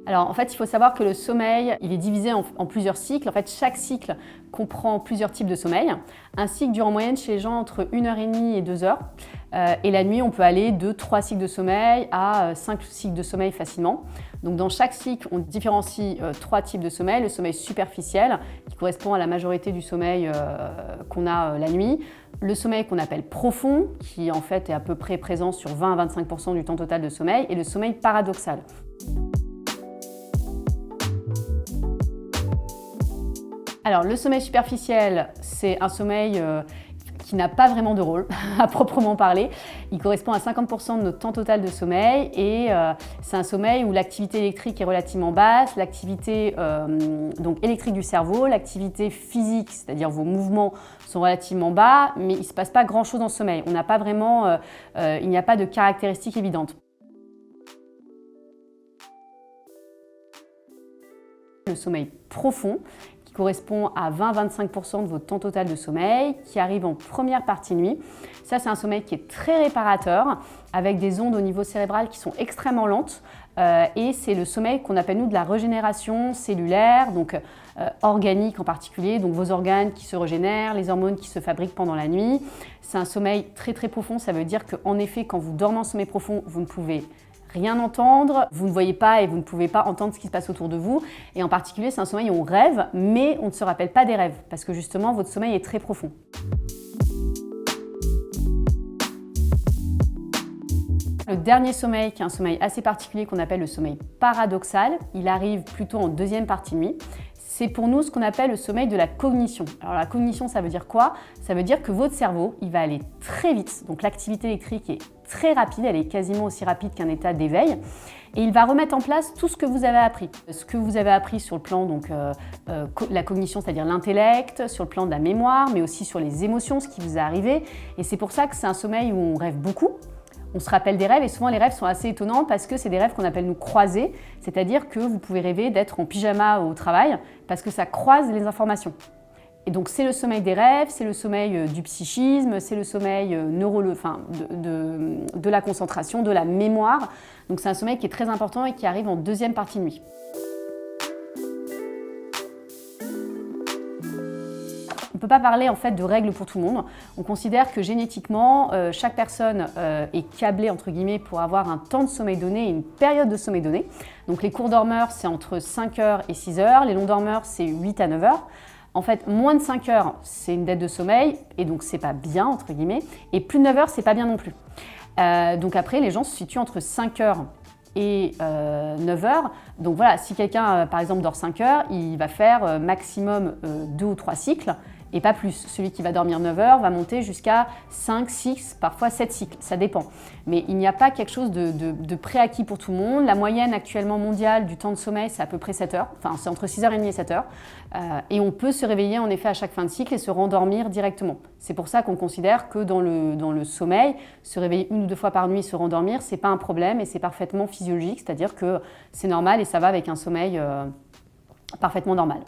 Alors en fait, il faut savoir que le sommeil, il est divisé en plusieurs cycles. En fait, chaque cycle comprend plusieurs types de sommeil. Un cycle dure en moyenne chez les gens entre 1h30 et 2 heures. Et la nuit, on peut aller de 3 cycles de sommeil à 5 cycles de sommeil facilement. Donc dans chaque cycle, on différencie 3 types de sommeil. Le sommeil superficiel, qui correspond à la majorité du sommeil qu'on a la nuit. Le sommeil qu'on appelle profond, qui en fait est à peu près présent sur 20 à 25% du temps total de sommeil. Et le sommeil paradoxal. Alors, le sommeil superficiel, c'est un sommeil qui n'a pas vraiment de rôle, à proprement parler. Il correspond à 50% de notre temps total de sommeil et c'est un sommeil où l'activité électrique est relativement basse, l'activité donc électrique du cerveau, l'activité physique, c'est-à-dire vos mouvements, sont relativement bas, mais il ne se passe pas grand-chose dans le sommeil. On n'a pas vraiment, il n'y a pas de caractéristiques évidentes. Le sommeil profond, qui correspond à 20-25% de votre temps total de sommeil, qui arrive en première partie nuit. Ça, c'est un sommeil qui est très réparateur, avec des ondes au niveau cérébral qui sont extrêmement lentes. Et c'est le sommeil qu'on appelle, nous, de la régénération cellulaire, donc organique en particulier, donc vos organes qui se régénèrent, les hormones qui se fabriquent pendant la nuit. C'est un sommeil très très profond, ça veut dire qu'en effet, quand vous dormez en sommeil profond, vous ne pouvez rien entendre, vous ne voyez pas et vous ne pouvez pas entendre ce qui se passe autour de vous. Et en particulier, c'est un sommeil où on rêve, mais on ne se rappelle pas des rêves, parce que justement, votre sommeil est très profond. Le dernier sommeil, qui est un sommeil assez particulier qu'on appelle le sommeil paradoxal, il arrive plutôt en deuxième partie de nuit. C'est pour nous ce qu'on appelle le sommeil de la cognition. Alors la cognition, ça veut dire quoi? Ça veut dire que votre cerveau, il va aller très vite, donc l'activité électrique est très rapide, elle est quasiment aussi rapide qu'un état d'éveil, et il va remettre en place tout ce que vous avez appris. Ce que vous avez appris sur le plan donc la cognition, c'est-à-dire l'intellect, sur le plan de la mémoire, mais aussi sur les émotions, ce qui vous est arrivé. Et c'est pour ça que c'est un sommeil où on rêve beaucoup. On se rappelle des rêves et souvent les rêves sont assez étonnants parce que c'est des rêves qu'on appelle nous croisés, c'est-à-dire que vous pouvez rêver d'être en pyjama au travail parce que ça croise les informations. Et donc c'est le sommeil des rêves, c'est le sommeil du psychisme, c'est le sommeil de la concentration, de la mémoire. Donc c'est un sommeil qui est très important et qui arrive en deuxième partie de nuit. On ne peut pas parler en fait de règles pour tout le monde. On considère que génétiquement, chaque personne est câblée entre guillemets pour avoir un temps de sommeil donné et une période de sommeil donnée. Donc les courts dormeurs, c'est entre 5 heures et 6 heures. Les longs dormeurs, c'est 8 à 9 heures. En fait, moins de 5 heures, c'est une dette de sommeil et donc c'est pas bien entre guillemets. Et plus de 9 heures, c'est pas bien non plus. Donc après, les gens se situent entre 5 heures et 9 heures. Donc voilà, si quelqu'un par exemple dort 5 heures, il va faire maximum 2 ou 3 cycles. Et pas plus. Celui qui va dormir 9 heures va monter jusqu'à 5, 6, parfois 7 cycles, ça dépend. Mais il n'y a pas quelque chose de préacquis pour tout le monde. La moyenne actuellement mondiale du temps de sommeil, c'est à peu près 7 heures. Enfin, c'est entre 6h30 et 7 heures. Et on peut se réveiller en effet à chaque fin de cycle et se rendormir directement. C'est pour ça qu'on considère que dans le sommeil, se réveiller 1 ou 2 fois par nuit et se rendormir, c'est pas un problème et c'est parfaitement physiologique, c'est-à-dire que c'est normal et ça va avec un sommeil parfaitement normal.